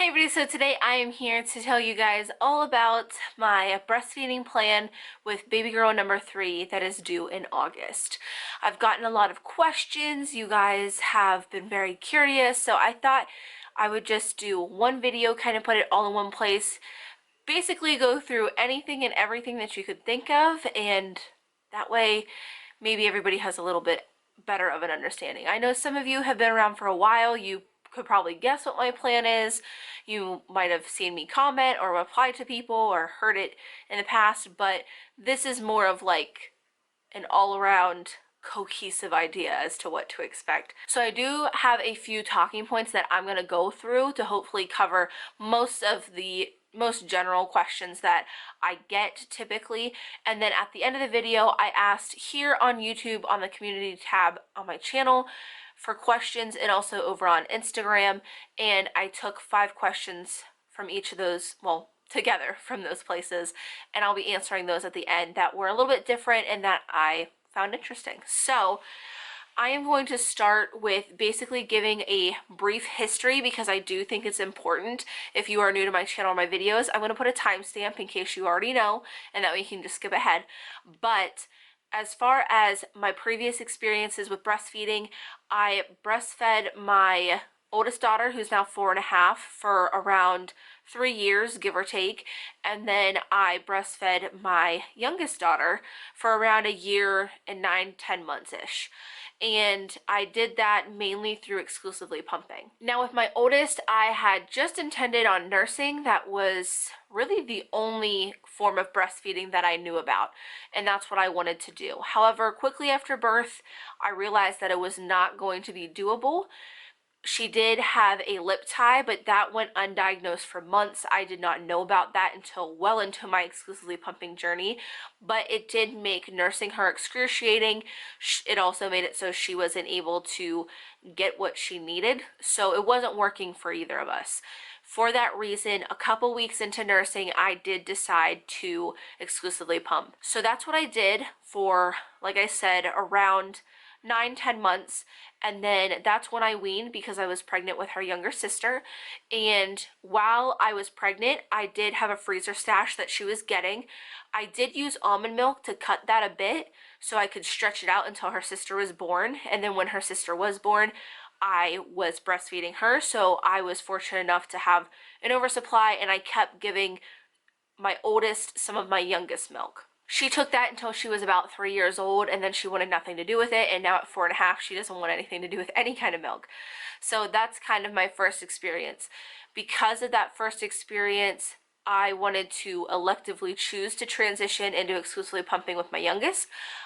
Hey everybody, so today I am here to tell you guys all about my breastfeeding plan with baby girl number 3 that is due in August. I've gotten a lot of questions. You guys have been very curious, so I thought I would just do one video, kind of put it all in one place, basically go through anything and everything that you could think of, and that way maybe everybody has a little bit better of an understanding. I know some of you have been around for a while. You could probably guess what my plan is. You might have seen me comment or reply to people or heard it in the past, but this is more of like an all-around cohesive idea as to what to expect. So I do have a few talking points that I'm going to go through to hopefully cover most of the most general questions that I get typically. And then at the end of the video, I asked here on YouTube on the community tab on my channel for questions, and also over on Instagram, and I took 5 questions from each of those, well, together from those places, and I'll be answering those at the end that were a little bit different and that I found interesting. So I am going to start with basically giving a brief history because I do think it's important. If you are new to my channel or my videos, I'm going to put a timestamp in case you already know, and that way you can just skip ahead. But as far as my previous experiences with breastfeeding, I breastfed my oldest daughter, who's now 4.5, for around 3 years, give or take, and then I breastfed my youngest daughter for around 1 year and 9-10 months-ish. And I did that mainly through exclusively pumping. Now with my oldest, I had just intended on nursing. That was really the only form of breastfeeding that I knew about, and that's what I wanted to do. However, quickly after birth, I realized that it was not going to be doable. She did have a lip tie, but that went undiagnosed for months. I did not know about that until well into my exclusively pumping journey, but it did make nursing her excruciating. It also made it so she wasn't able to get what she needed, so it wasn't working for either of us. For that reason, a couple weeks into nursing, I did decide to exclusively pump. So that's what I did for, like I said, around 9-10 months, and then that's when I weaned because I was pregnant with her younger sister. And while I was pregnant, I did have a freezer stash that she was getting. I did use almond milk to cut that a bit so I could stretch it out until her sister was born, and then when her sister was born, I was breastfeeding her, so I was fortunate enough to have an oversupply, and I kept giving my oldest some of my youngest milk. She took that until she was about 3 years old, and then she wanted nothing to do with it, and now at 4.5, she doesn't want anything to do with any kind of milk. So that's kind of my first experience. Because of that first experience, I wanted to electively choose to transition into exclusively pumping with my youngest.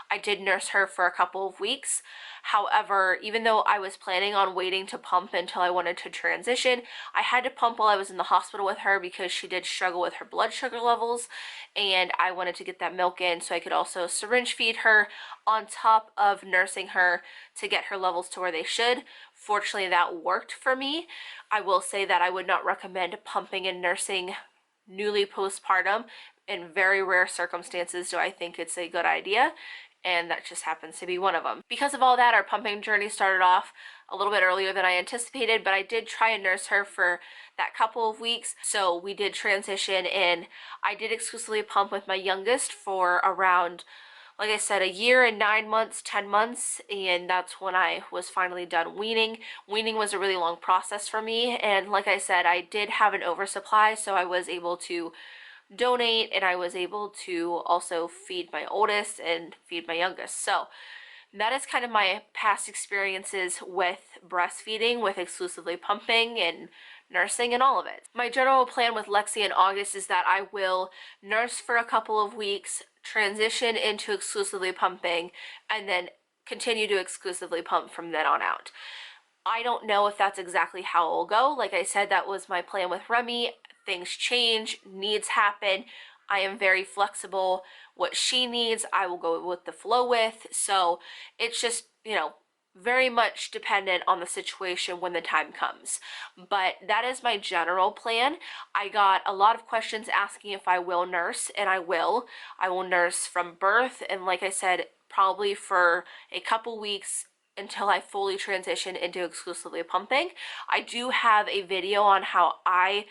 I did nurse her for a couple of weeks. However, even though I was planning on waiting to pump until I wanted to transition, I had to pump while I was in the hospital with her because she did struggle with her blood sugar levels, and I wanted to get that milk in so I could also syringe feed her on top of nursing her to get her levels to where they should. Fortunately, that worked for me. I will say that I would not recommend pumping and nursing newly postpartum. In very rare circumstances do I think it's a good idea, and that just happens to be one of them. Because of all that, our pumping journey started off a little bit earlier than I anticipated, but I did try and nurse her for that couple of weeks. So we did transition, and I did exclusively pump with my youngest for around, like I said, 1 year and 9 months, 10 months, and that's when I was finally done weaning. Weaning was a really long process for me, and like I said, I did have an oversupply, so I was able to donate, and I was able to also feed my oldest and feed my youngest. So that is kind of my past experiences with breastfeeding, with exclusively pumping and nursing and all of it. My general plan with Lexi in August is that I will nurse for a couple of weeks, transition into exclusively pumping, and then continue to exclusively pump from then on out. I don't know if that's exactly how it will go. Like I said, that was my plan with Remy. Things change, needs happen. I am very flexible. What she needs, I will go with the flow with. So it's just, very much dependent on the situation when the time comes. But that is my general plan. I got a lot of questions asking if I will nurse, and I will. I will nurse from birth, and like I said, probably for a couple weeks until I fully transition into exclusively pumping. I do have a video on how I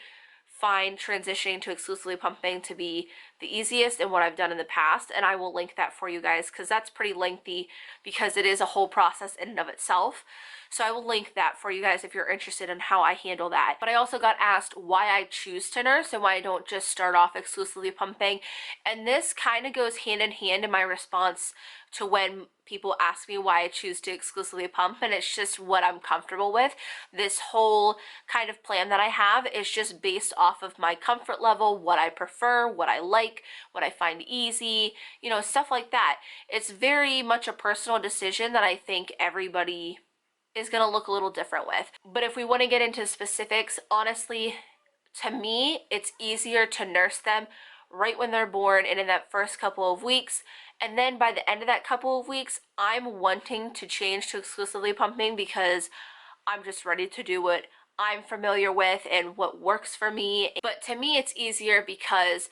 find transitioning to exclusively pumping to be the easiest and what I've done in the past, and I will link that for you guys because that's pretty lengthy because it is a whole process in and of itself. So I will link that for you guys if you're interested in how I handle that. But I also got asked why I choose to nurse and why I don't just start off exclusively pumping, and this kind of goes hand in hand in my response to when people ask me why I choose to exclusively pump, and it's just what I'm comfortable with. This whole kind of plan that I have is just based off of my comfort level, what I prefer, what I like, what I find easy, you know, stuff like that. It's very much a personal decision that I think everybody is going to look a little different with. But if we want to get into specifics, honestly, to me, it's easier to nurse them right when they're born and in that first couple of weeks. And then by the end of that couple of weeks, I'm wanting to change to exclusively pumping because I'm just ready to do what I'm familiar with and what works for me. But to me, it's easier because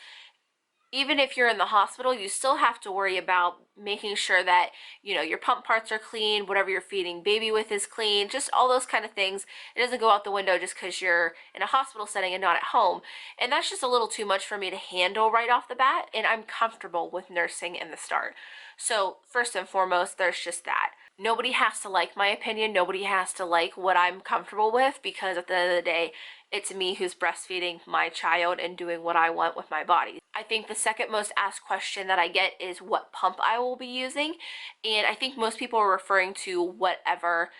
even if you're in the hospital, you still have to worry about making sure that, you know, your pump parts are clean, whatever you're feeding baby with is clean, just all those kind of things. It doesn't go out the window just because you're in a hospital setting and not at home. And that's just a little too much for me to handle right off the bat, and I'm comfortable with nursing in the start. So first and foremost, there's just that. Nobody has to like my opinion. Nobody has to like what I'm comfortable with, because at the end of the day, it's me who's breastfeeding my child and doing what I want with my body. I think the second most asked question that I get is what pump I will be using. And I think most people are referring to whatever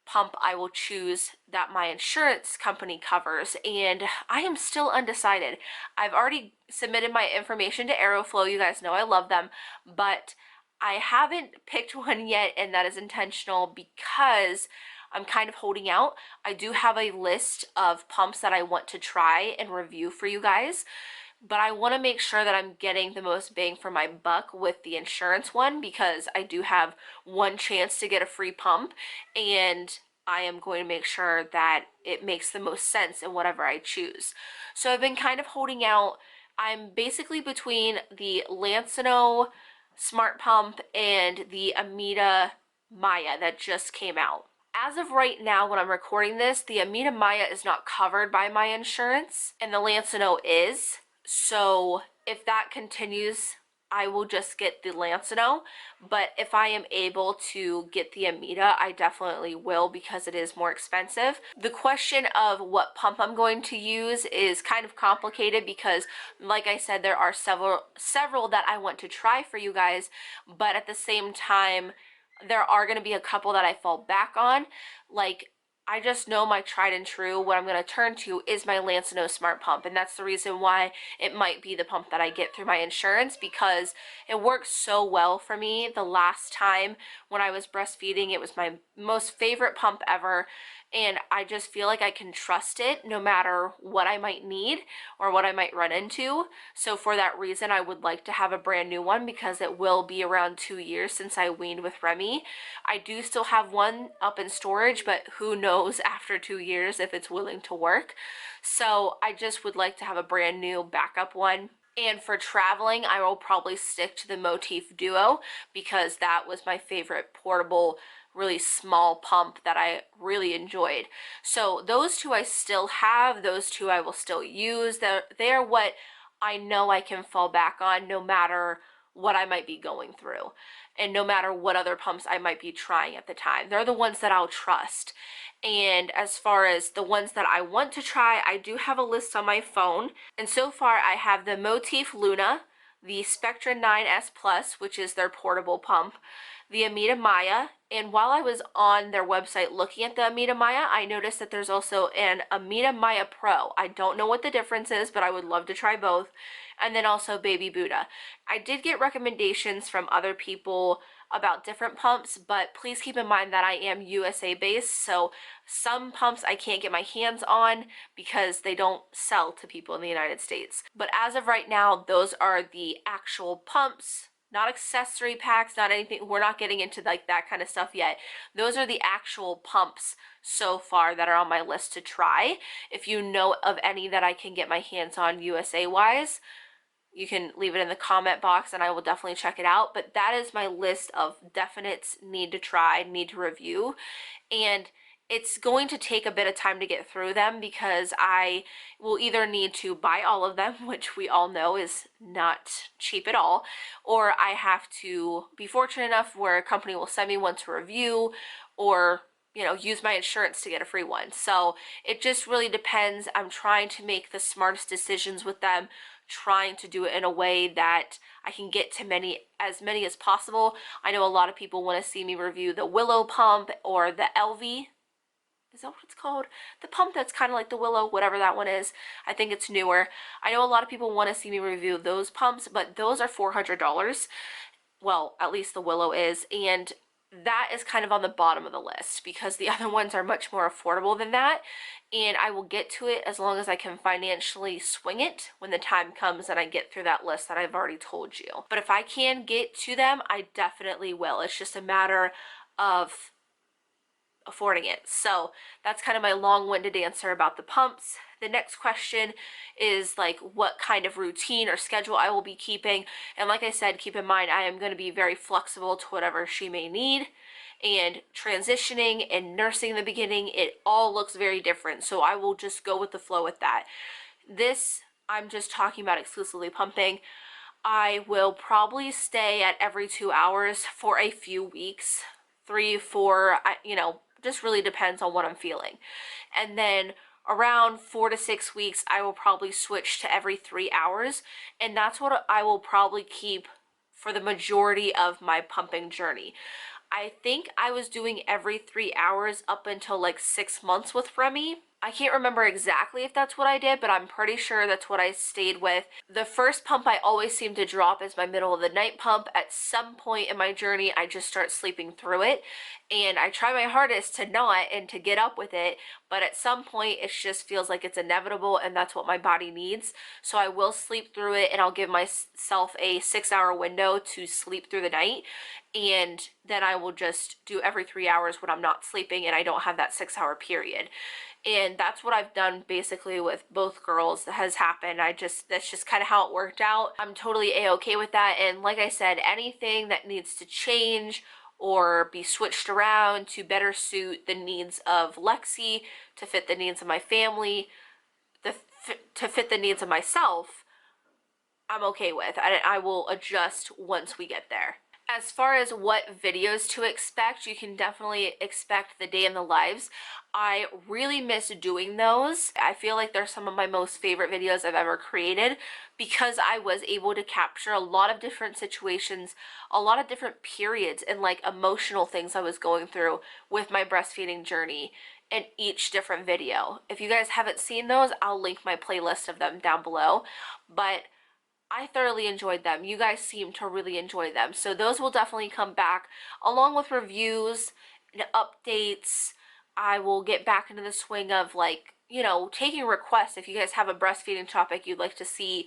pump I will choose that my insurance company covers, and I am still undecided. I've already submitted my information to Aeroflow. You guys know I love them, but I haven't picked one yet, and that is intentional because I'm kind of holding out. I do have a list of pumps that I want to try and review for you guys, but I want to make sure that I'm getting the most bang for my buck with the insurance one, because I do have one chance to get a free pump, and I am going to make sure that it makes the most sense in whatever I choose. So I've been kind of holding out. I'm basically between the Lancino Smart Pump and the Amita Maya that just came out. As of right now, when I'm recording this, the Amita Maya is not covered by my insurance, and the Lancino is. So if that continues, I will just get the Lancino, but if I am able to get the Amita, I definitely will, because it is more expensive. The question of what pump I'm going to use is kind of complicated because, like I said, there are several that I want to try for you guys, but at the same time, there are going to be a couple that I fall back on. Like, I just know my tried and true, what I'm going to turn to is my Lancino Smart Pump, and that's the reason why it might be the pump that I get through my insurance, because it works so well for me. The last time when I was breastfeeding, it was my most favorite pump ever, and I just feel like I can trust it no matter what I might need or what I might run into. So for that reason, I would like to have a brand new one, because it will be around 2 years since I weaned with Remy. I do still have one up in storage, but who knows after 2 years if it's willing to work. So I just would like to have a brand new backup one. And for traveling, I will probably stick to the Motif Duo, because that was my favorite portable, really small pump that I really enjoyed. So those two I still have. Those two I will still use. They're what I know I can fall back on no matter what I might be going through, and no matter what other pumps I might be trying at the time. They're the ones that I'll trust. And as far as the ones that I want to try, I do have a list on my phone. And so far I have the Motif Luna, the Spectra 9S Plus, which is their portable pump, the Amita Maya, and while I was on their website looking at the Amita Maya, I noticed that there's also an Amita Maya Pro. I don't know what the difference is, but I would love to try both. And then also Baby Buddha. I did get recommendations from other people about different pumps, but please keep in mind that I am USA based, so some pumps I can't get my hands on because they don't sell to people in the United States. But as of right now, those are the actual pumps, not accessory packs, not anything. We're not getting into like that kind of stuff yet. Those are the actual pumps so far that are on my list to try. If you know of any that I can get my hands on USA wise, you can leave it in the comment box and I will definitely check it out. But that is my list of definites, need to try, need to review. And it's going to take a bit of time to get through them because I will either need to buy all of them, which we all know is not cheap at all, or I have to be fortunate enough where a company will send me one to review, or use my insurance to get a free one. So it just really depends. I'm trying to make the smartest decisions with them, trying to do it in a way that I can get to as many as possible. I know a lot of people want to see me review the Willow pump or the LV. Is that what it's called? The pump that's kind of like the Willow, whatever that one is. I think it's newer. I know a lot of people want to see me review those pumps, but those are $400. Well, at least the Willow is, and that is kind of on the bottom of the list because the other ones are much more affordable than that, and I will get to it as long as I can financially swing it when the time comes and I get through that list that I've already told you. But if I can get to them, I definitely will. It's just a matter of affording it. So that's kind of my long-winded answer about the pumps. The next question is like what kind of routine or schedule I will be keeping. And like I said, keep in mind I am going to be very flexible to whatever she may need. And transitioning and nursing in the beginning, it all looks very different. So I will just go with the flow with that. This, I'm just talking about exclusively pumping. I will probably stay at every 2 hours for a few weeks, 3, 4, just really depends on what I'm feeling. And then around 4 to 6 weeks, I will probably switch to every 3 hours. And that's what I will probably keep for the majority of my pumping journey. I think I was doing every 3 hours up until like 6 months with Remy. I can't remember exactly if that's what I did, but I'm pretty sure that's what I stayed with. The first pump I always seem to drop is my middle of the night pump. At some point in my journey, I just start sleeping through it. And I try my hardest to not and to get up with it, but at some point it just feels like it's inevitable and that's what my body needs. So I will sleep through it and I'll give myself a 6-hour window to sleep through the night. And then I will just do every 3 hours when I'm not sleeping and I don't have that 6-hour period. And that's what I've done basically with both girls that has happened. That's just kind of how it worked out. I'm totally a-okay with that. And like I said, anything that needs to change or be switched around to better suit the needs of Lexi, to fit the needs of my family, to fit the needs of myself, I'm okay with. I will adjust once we get there. As far as what videos to expect, you can definitely expect the day in the lives. I really miss doing those. I feel like they're some of my most favorite videos I've ever created because I was able to capture a lot of different situations, a lot of different periods and like emotional things I was going through with my breastfeeding journey in each different video. If you guys haven't seen those, I'll link my playlist of them down below. But I thoroughly enjoyed them. You guys seem to really enjoy them. So those will definitely come back along with reviews and updates. I will get back into the swing of like, taking requests. If you guys have a breastfeeding topic you'd like to see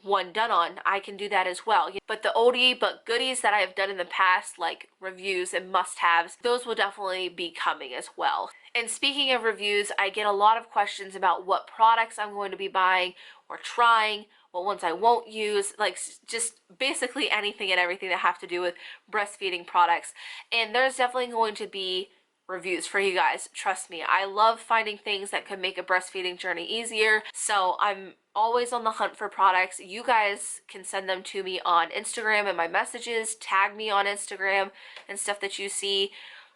one done on, I can do that as well. But the oldie but goodies that I have done in the past, like reviews and must-haves, those will definitely be coming as well. And speaking of reviews, I get a lot of questions about what products I'm going to be buying or trying, what ones I won't use, like just basically anything and everything that have to do with breastfeeding products. And there's definitely going to be reviews for you guys. Trust me, I love finding things that could make a breastfeeding journey easier. So I'm always on the hunt for products. You guys can send them to me on Instagram and my messages, tag me on Instagram and stuff that you see.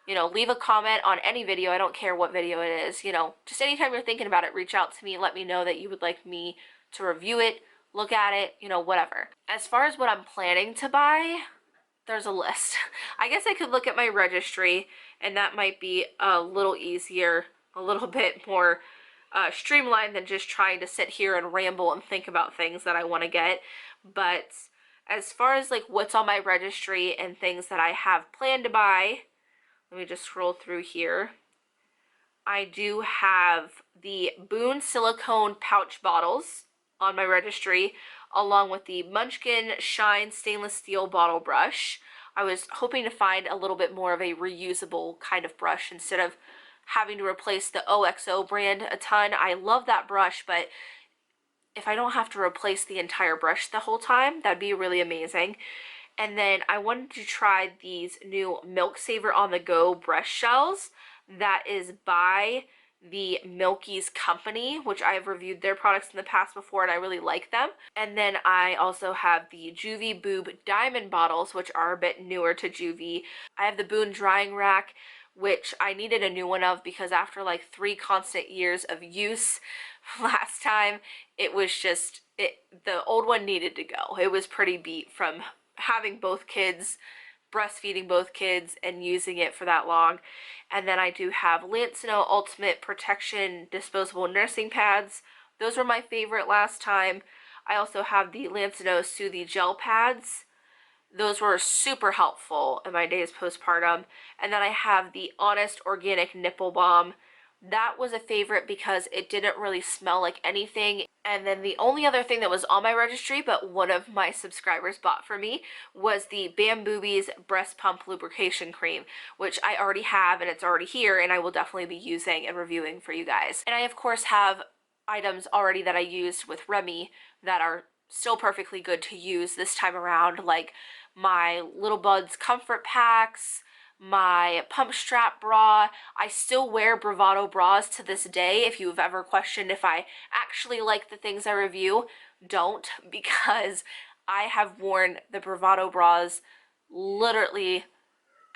Leave a comment on any video. I don't care what video it is. Just anytime you're thinking about it, reach out to me. Let me know that you would like me to review it, look at it, whatever. As far as what I'm planning to buy, there's a list. I guess I could look at my registry and that might be a little easier, a little bit more streamlined than just trying to sit here and ramble and think about things that I want to get. But as far as like what's on my registry and things that I have planned to buy, let me just scroll through here. I do have the Boone silicone pouch bottles on my registry, along with the Munchkin Shine stainless steel bottle brush. I was hoping to find a little bit more of a reusable kind of brush instead of having to replace the OXO brand a ton. I love that brush, but if I don't have to replace the entire brush the whole time, that'd be really amazing. And then I wanted to try these new Milk Saver on the Go brush shells. That is by the Milky's company, which I've reviewed their products in the past before and I really like them. And then I also have the Juvie Boob Diamond bottles, which are a bit newer to Juvie. I have the Boon Drying Rack, which I needed a new one of because after like 3 constant years of use last time, it was just, the old one needed to go. It was pretty beat from having both kids, breastfeeding both kids, and using it for that long. And then I do have Lancino Ultimate Protection disposable nursing pads. Those were my favorite last time. I also have the Lancino Soothie gel pads. Those were super helpful in my days postpartum. And then I have the Honest Organic Nipple Balm. That was a favorite because it didn't really smell like anything. And then the only other thing that was on my registry, but one of my subscribers bought for me, was the Bamboobies Breast Pump Lubrication Cream, which I already have and it's already here and I will definitely be using and reviewing for you guys. And I of course have items already that I used with Remy that are still perfectly good to use this time around, like my Little Buds Comfort Packs, my pump strap bra. I still wear Bravado bras to this day. If you've ever questioned if I actually like the things I review, don't, because I have worn the Bravado bras literally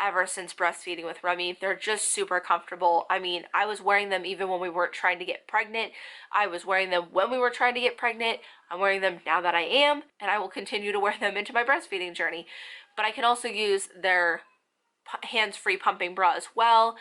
ever since breastfeeding with Remy. They're just super comfortable. I mean, I was wearing them even when we weren't trying to get pregnant. I was wearing them when we were trying to get pregnant. I'm wearing them now that I am, and I will continue to wear them into my breastfeeding journey. But I can also use their hands-free pumping bra as well.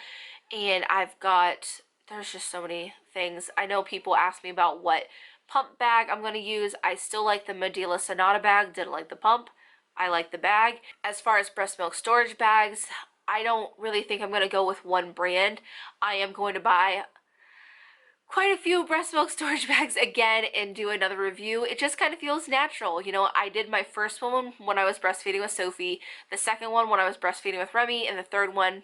And I've got, there's just so many things. I know people ask me about what pump bag I'm going to use. I still like the Medela Sonata bag, didn't like the pump. I like the bag. As far as breast milk storage bags, I don't really think I'm going to go with one brand. I am going to buy quite a few breast milk storage bags again and do another review. It just kind of feels natural. You know, I did my first one when I was breastfeeding with Sophie, the second one when I was breastfeeding with Remy, and the third one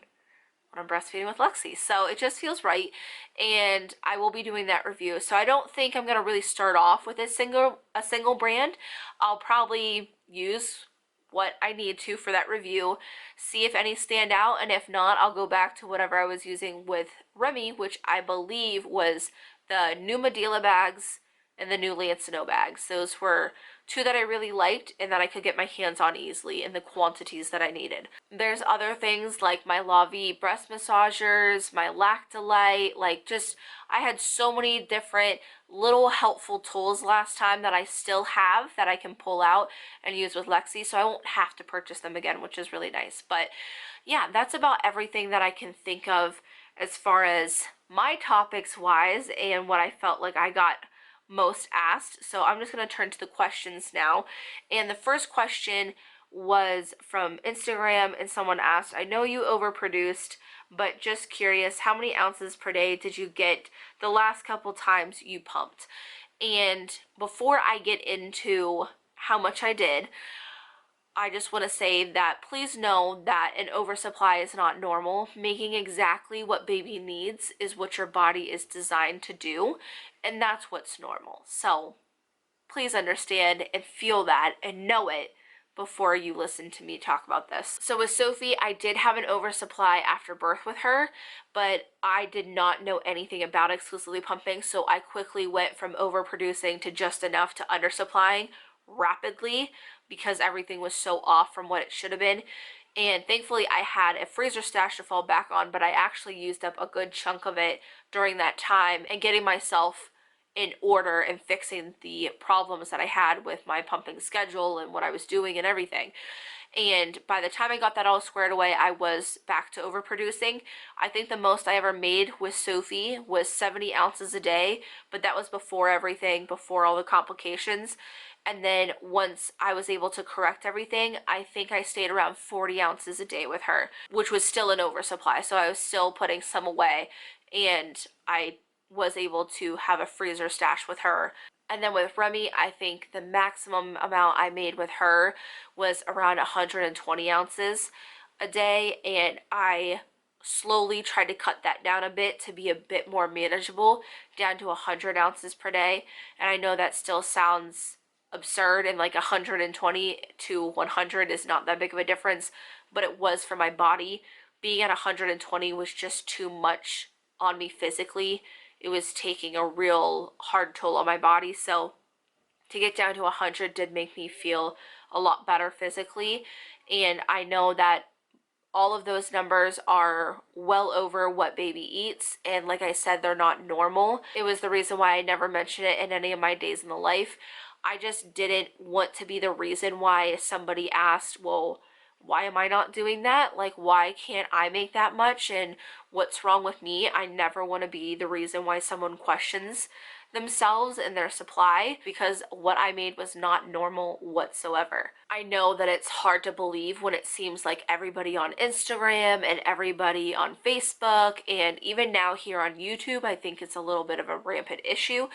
when I'm breastfeeding with Lexi. So it just feels right, and I will be doing that review. So I don't think I'm going to really start off with a single brand. I'll probably use what I need to for that review, see if any stand out, and if not, I'll go back to whatever I was using with Remy, which I believe was the new Medela bags and the new Lancino bags. Those were 2 that I really liked and that I could get my hands on easily in the quantities that I needed. There's other things like my La Vie breast massagers, my Lactolite, like just, I had so many different little helpful tools last time that I still have that I can pull out and use with Lexi, so I won't have to purchase them again, which is really nice. But yeah, that's about everything that I can think of as far as my topics wise and what I felt like I got most asked. So I'm just going to turn to the questions now. And the first question was from Instagram, and someone asked, I know you overproduced, but just curious, how many ounces per day did you get the last couple times you pumped? And before I get into how much I did, I just want to say that please know that an oversupply is not normal. Making exactly what baby needs is what your body is designed to do, and that's what's normal. So please understand and feel that and know it before you listen to me talk about this. So with Sophie, I did have an oversupply after birth with her, but I did not know anything about exclusively pumping, so I quickly went from overproducing to just enough to undersupplying rapidly because everything was so off from what it should have been. And thankfully I had a freezer stash to fall back on, but I actually used up a good chunk of it during that time and getting myself in order and fixing the problems that I had with my pumping schedule and what I was doing and everything. And by the time I got that all squared away, I was back to overproducing. I think the most I ever made with Sophie was 70 ounces a day, but that was before everything, before all the complications. And then once I was able to correct everything, I think I stayed around 40 ounces a day with her, which was still an oversupply. So I was still putting some away, and I was able to have a freezer stash with her. And then with Remy, I think the maximum amount I made with her was around 120 ounces a day, and I slowly tried to cut that down a bit to be a bit more manageable, down to 100 ounces per day. And I know that still sounds absurd, and like 120 to 100 is not that big of a difference, but it was for my body. Being at 120 was just too much on me physically. It was taking a real hard toll on my body. So to get down to 100 did make me feel a lot better physically. And I know that all of those numbers are well over what baby eats, and like I said, they're not normal. It was the reason why I never mentioned it in any of my days in the life. I just didn't want to be the reason why somebody asked, well, why am I not doing that? Like, why can't I make that much, and what's wrong with me? I never want to be the reason why someone questions themselves and their supply, because what I made was not normal whatsoever. I know that it's hard to believe when it seems like everybody on Instagram and everybody on Facebook, and even now here on YouTube, I think it's a little bit of a rampant issue,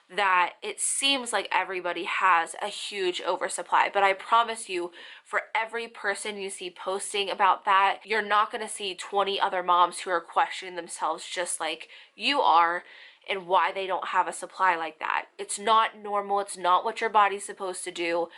that it seems like everybody has a huge oversupply. But I promise you, for every person you see posting about that, you're not going to see 20 other moms who are questioning themselves just like you are, and why they don't have a supply like that. It's not normal. It's not what your body's supposed to do.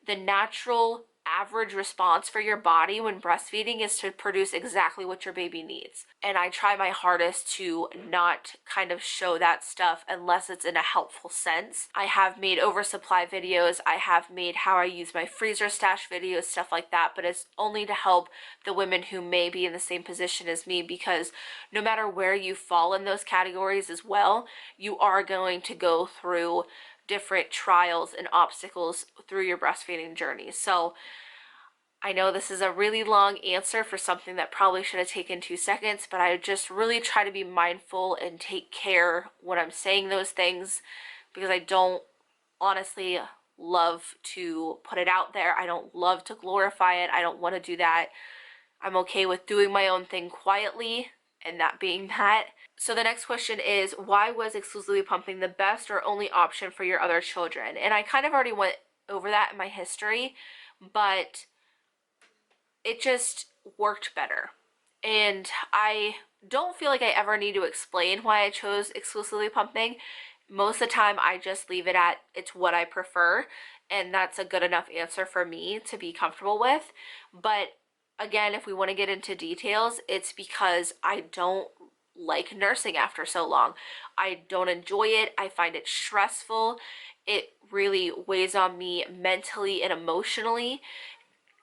The natural average response for your body when breastfeeding is to produce exactly what your baby needs. And I try my hardest to not kind of show that stuff unless it's in a helpful sense. I have made oversupply videos. I have made how I use my freezer stash videos, stuff like that, but it's only to help the women who may be in the same position as me, because no matter where you fall in those categories as well, you are going to go through different trials and obstacles through your breastfeeding journey. So I know this is a really long answer for something that probably should have taken 2 seconds, but I just really try to be mindful and take care when I'm saying those things, because I don't honestly love to put it out there. I don't love to glorify it. I don't want to do that. I'm okay with doing my own thing quietly, and that being that. So the next question is, why was exclusively pumping the best or only option for your other children? And I kind of already went over that in my history, but it just worked better. And I don't feel like I ever need to explain why I chose exclusively pumping. Most of the time I just leave it at, it's what I prefer, and that's a good enough answer for me to be comfortable with. But again, if we want to get into details, it's because I don't like nursing after so long. I don't enjoy it. I find it stressful. It really weighs on me mentally and emotionally.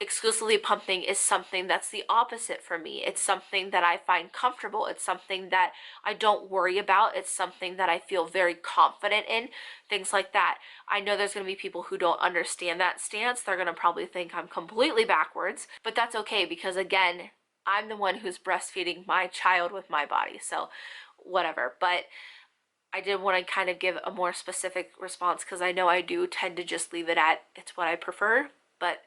Exclusively pumping is something that's the opposite for me. It's something that I find comfortable. It's something that I don't worry about. It's something that I feel very confident in, things like that. I know there's going to be people who don't understand that stance. They're going to probably think I'm completely backwards, but that's okay, because again, I'm the one who's breastfeeding my child with my body, so whatever. But I did want to kind of give a more specific response, because I know I do tend to just leave it at, it's what I prefer, but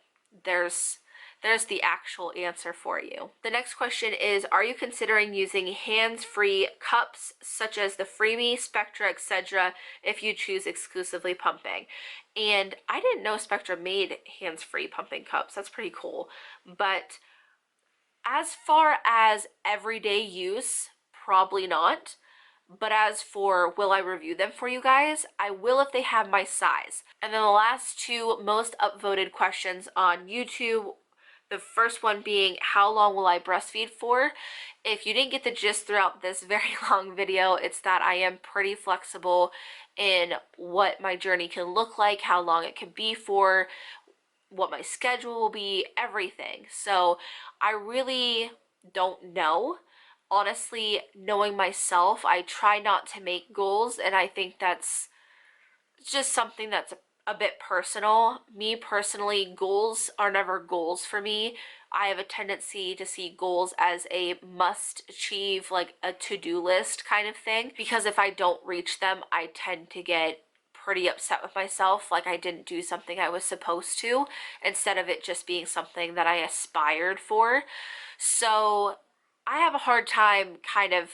there's the actual answer for you. The next question is, are you considering using hands-free cups such as the Freemie, Spectra, etc. if you choose exclusively pumping? And I didn't know Spectra made hands-free pumping cups. That's pretty cool. But as far as everyday use, probably not. But as for will I review them for you guys, I will if they have my size. And then the last two most upvoted questions on YouTube, the first one being, how long will I breastfeed for? If you didn't get the gist throughout this very long video, it's that I am pretty flexible in what my journey can look like, how long it can be for, what my schedule will be, everything. So I really don't know. Honestly, knowing myself, I try not to make goals, and I think that's just something that's a bit personal. Me personally, goals are never goals for me. I have a tendency to see goals as a must achieve, like a to-do list kind of thing, because if I don't reach them, I tend to get pretty upset with myself, like I didn't do something I was supposed to, instead of it just being something that I aspired for. So I have a hard time kind of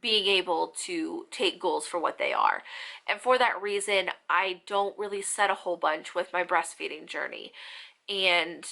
being able to take goals for what they are. And for that reason, I don't really set a whole bunch with my breastfeeding journey. And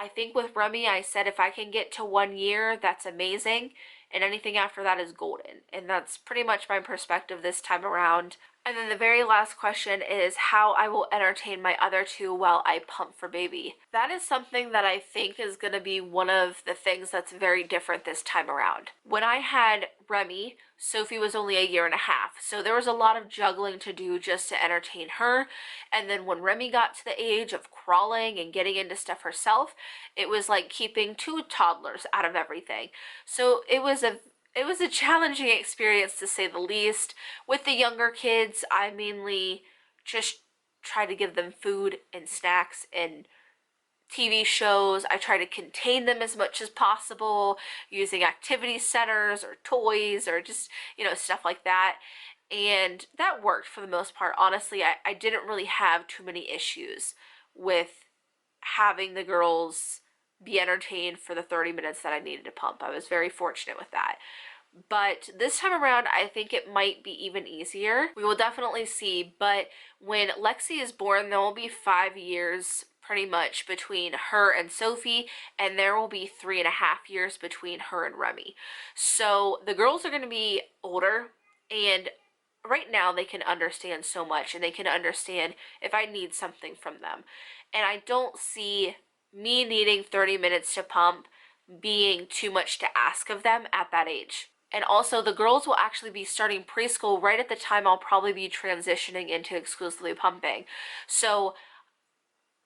I think with Remy, I said if I can get to 1 year, that's amazing. And anything after that is golden. And that's pretty much my perspective this time around. And then the very last question is how I will entertain my other two while I pump for baby. That is something that I think is going to be one of the things that's very different this time around. When I had Remy, Sophie was only 1.5 years, so there was a lot of juggling to do just to entertain her. And then when Remy got to the age of crawling and getting into stuff herself, it was like keeping two toddlers out of everything. So it was a challenging experience to say the least. With the younger kids, I mainly just try to give them food and snacks and TV shows. I try to contain them as much as possible using activity centers or toys or just, stuff like that. And that worked for the most part. Honestly, I didn't really have too many issues with having the girls be entertained for the 30 minutes that I needed to pump. I was very fortunate with that. But this time around, I think it might be even easier. We will definitely see, but when Lexi is born, there will be 5 years pretty much between her and Sophie, and there will be 3.5 years between her and Remy. So the girls are going to be older, and right now they can understand so much, and they can understand if I need something from them. And I don't see me needing 30 minutes to pump being too much to ask of them at that age. And also, the girls will actually be starting preschool right at the time I'll probably be transitioning into exclusively pumping. So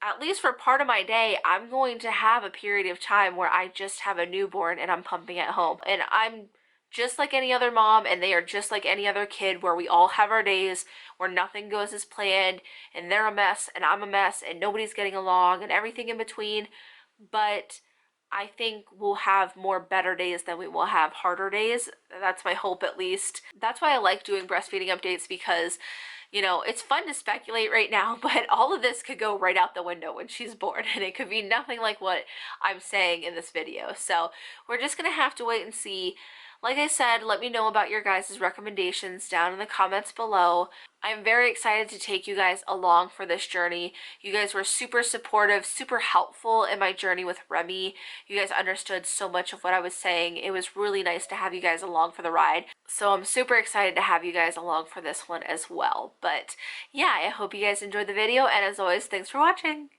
at least for part of my day, I'm going to have a period of time where I just have a newborn and I'm pumping at home. And I'm just like any other mom, and they are just like any other kid, where we all have our days where nothing goes as planned, and they're a mess and I'm a mess and nobody's getting along and everything in between. But I think we'll have more better days than we will have harder days. That's my hope, at least. That's why I like doing breastfeeding updates, because it's fun to speculate right now, but all of this could go right out the window when she's born, and it could be nothing like what I'm saying in this video. So we're just gonna have to wait and see. Like I said, let me know about your guys' recommendations down in the comments below. I'm very excited to take you guys along for this journey. You guys were super supportive, super helpful in my journey with Remy. You guys understood so much of what I was saying. It was really nice to have you guys along for the ride. So I'm super excited to have you guys along for this one as well. But yeah, I hope you guys enjoyed the video, and as always, thanks for watching.